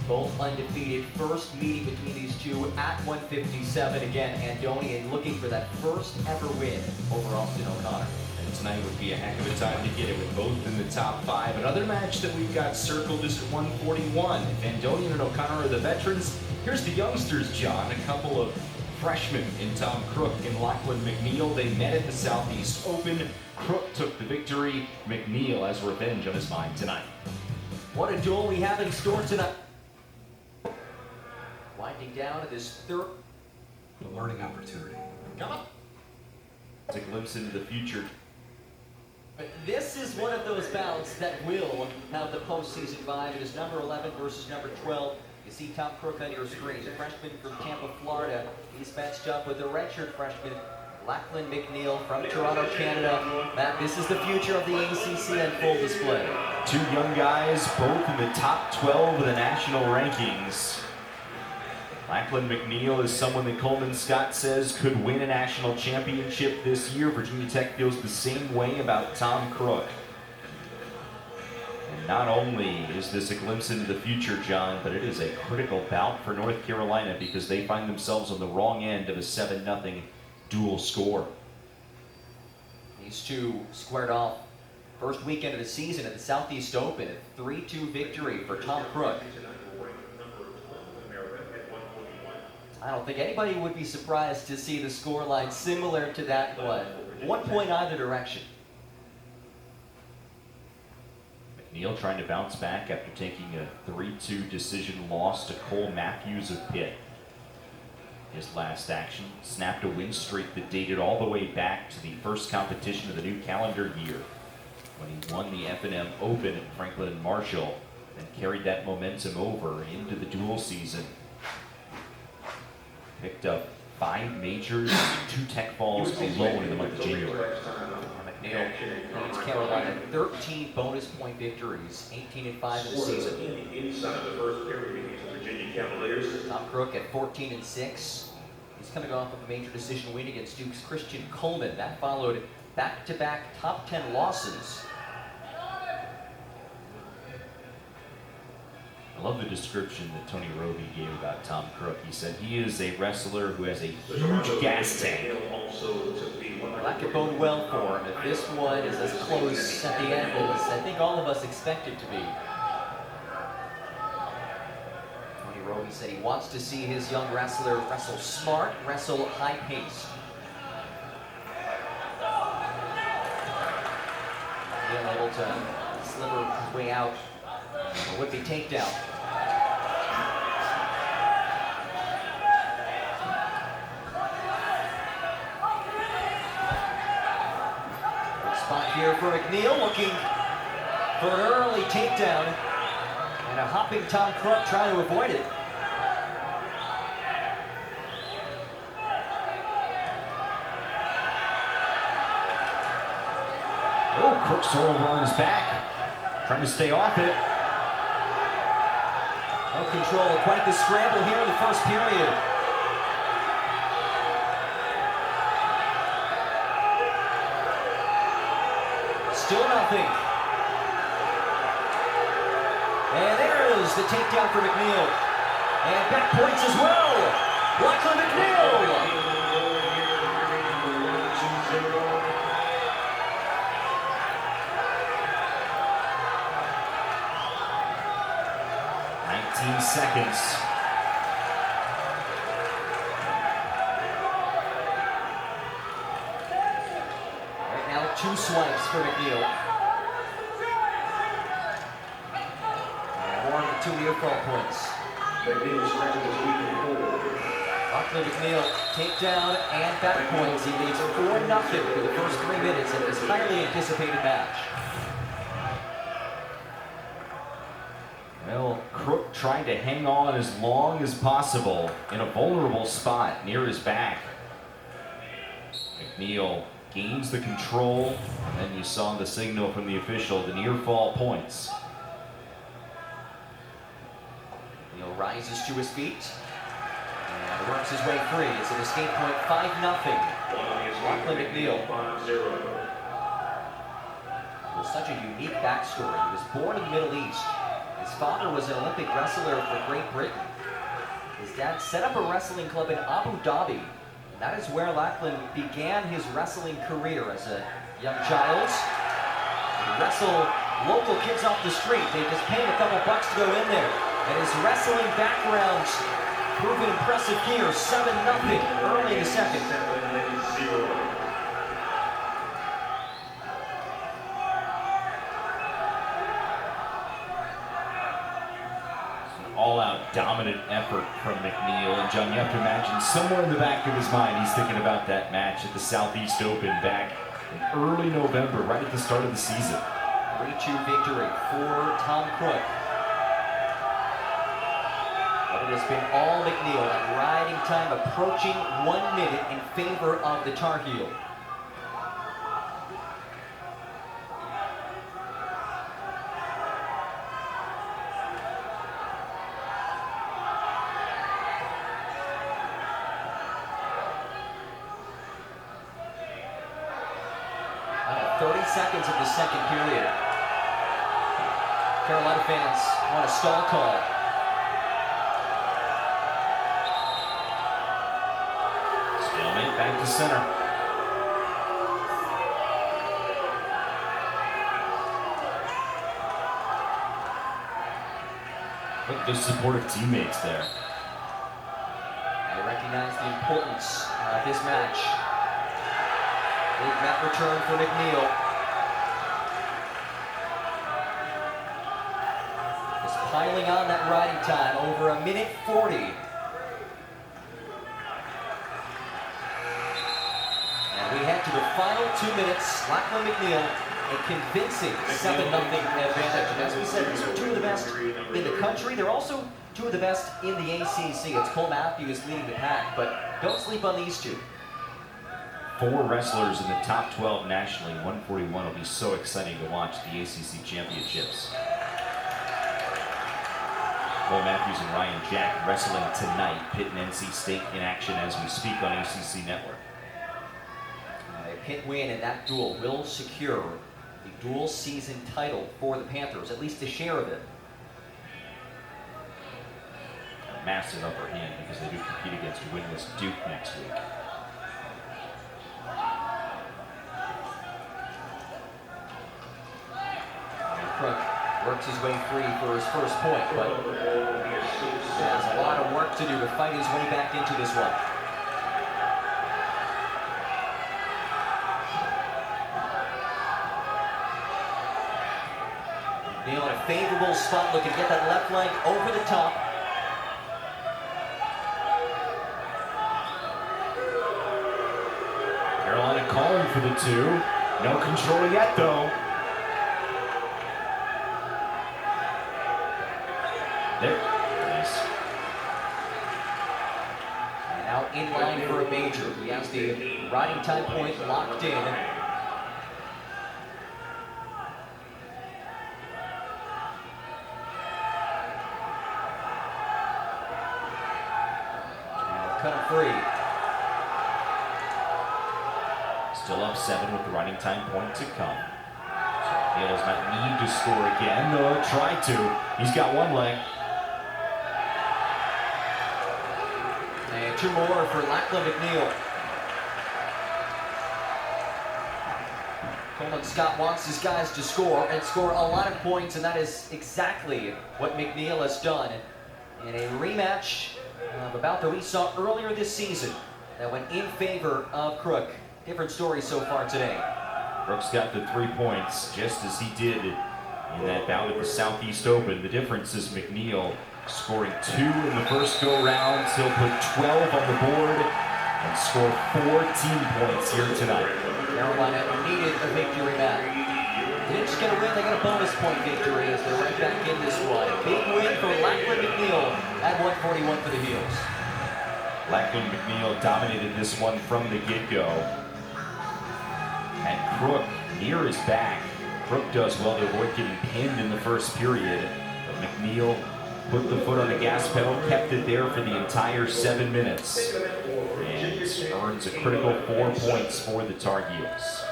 Both undefeated. First meeting between these two at 157. Again, Andonian looking for that first ever win over Austin O'Connor. And tonight would be a heck of a time to get it with both in the top 5. Another match that we've got circled is at 141. If Andonian and O'Connor are the veterans, here's the youngsters, John. A couple of freshmen in Tom Crook and Lachlan McNeil. They met at the Southeast Open. Crook took the victory. McNeil has revenge on his mind tonight. What a duel we have in store tonight. Winding down to this third. A learning opportunity. Come on. It's a glimpse into the future. But this is one of those bouts that will have the postseason vibe. It is number 11 versus number 12. You see Tom Crook on your screen. A freshman from Tampa, Florida. He's matched up with a redshirt freshman, Lachlan McNeil from Toronto, Canada. Matt, this is the future of the ACC on full display. Two young guys, both in the top 12 of the national rankings. Lachlan McNeil is someone that Coleman Scott says could win a national championship this year. Virginia Tech feels the same way about Tom Crook. And not only is this a glimpse into the future, John, but it is a critical bout for North Carolina because they find themselves on the wrong end of a 7-0 dual score. These two squared off first weekend of the season at the Southeast Open. A 3-2 victory for Tom Crook. I don't think anybody would be surprised to see the scoreline similar to that one. 1 point either direction. McNeil trying to bounce back after taking a 3-2 decision loss to Cole Matthews of Pitt. His last action snapped a win streak that dated all the way back to the first competition of the new calendar year when he won the F&M Open at Franklin and Marshall and carried that momentum over into the dual season. Picked up 5 majors and 2 tech falls alone in the month of January. McNeil leads Carolina 13 bonus point victories, 18-5 in the season. Inside the first period against the Virginia Cavaliers. Tom Crook at 14-6. He's coming off of a major decision win against Duke's Christian Coleman. That followed back-to-back top 10 losses. I love the description that Tony Roby gave about Tom Crook. He said he is a wrestler who has a huge gas tank. That could bode well for him if this one is as close at the end as I think all of us expect it to be. Tony Roby said he wants to see his young wrestler wrestle smart, wrestle high-paced. Being able to sliver his way out of a whipping takedown. Spot here for McNeil, looking for an early takedown, and a hopping Tom Crook trying to avoid it. Oh, Crook's over on his back, trying to stay off it. No control, quite the scramble here in the first period. Still nothing. And there is the takedown for McNeil. And back points as well. Lachlan McNeil. Seconds. Right now, 2 swipes for McNeil. And 1 and 2 near fall points. Lachlan McNeil takedown and back points. He leads 4-0 for the first 3 minutes of this highly anticipated match. Well, Crook trying to hang on as long as possible in a vulnerable spot near his back. McNeil gains the control, and then you saw the signal from the official, the near fall points. McNeil rises to his feet and works his way free. It's an escape point, 5-0. Lachlan McNeil. With such a unique backstory. He was born in the Middle East. His father was an Olympic wrestler for Great Britain. His dad set up a wrestling club in Abu Dhabi. And that is where Lachlan began his wrestling career as a young child. He wrestled local kids off the street. They just paid a couple bucks to go in there. And his wrestling background proved impressive here. 7-0 early in the second. 7-0. All-out dominant effort from McNeil. And John, you have to imagine somewhere in the back of his mind he's thinking about that match at the Southeast Open back in early November, right at the start of the season. 3-2 victory for Tom Crook. But it has been all McNeil, and riding time approaching 1 minute in favor of the Tar Heel. About 30 seconds of the second period. Carolina fans want a stall call. Stalemate back to center. Look at those supportive teammates there. They recognize the importance of this match. Big mat return for McNeil. Just piling on that riding time, over 1:40. And we head to the final 2 minutes. Lachlan McNeil, a convincing 7-0 advantage. And as we said, these are two of the best in the country. They're also two of the best in the ACC. It's Cole Matthews leading the pack, but don't sleep on these two. 4 wrestlers in the top 12 nationally. 141 will be so exciting to watch the ACC championships. Cole Matthews and Ryan Jack wrestling tonight. Pitt and NC State in action as we speak on ACC Network. A Pitt win in that duel will secure the dual season title for the Panthers, at least a share of it. A massive upper hand because they do compete against winless Duke next week. Crook works his way free for his first point, but has a lot of work to do to fight his way back into this one. Neil in a favorable spot, looking to get that left leg over the top. Carolina calling for the 2. No control yet though. There. Nice. And now in line for a major. He has the riding time point locked in. Cut him free. Still up 7 with the running time point to come. So McNeil does not need to score again, though he'll try to. He's got one leg. And 2 more for Lachlan McNeil. Coleman Scott wants his guys to score and score a lot of points, and that is exactly what McNeil has done in a rematch of a bout that we saw earlier this season that went in favor of Crook. Different story so far today. Brooks got the 3 points just as he did in that bout at the Southeast Open. The difference is McNeil scoring 2 in the first go-round. He'll put 12 on the board and score 14 points here tonight. Carolina needed a victory back. They didn't just get a win, they got a bonus point victory as they're right back in this one. Big win for Lachlan McNeil at 141 for the Heels. Lachlan McNeil dominated this one from the get-go. And Crook near his back. Crook does well to avoid getting pinned in the first period. But McNeil put the foot on the gas pedal, kept it there for the entire 7 minutes. And earns a critical 4 points for the Tar Heels.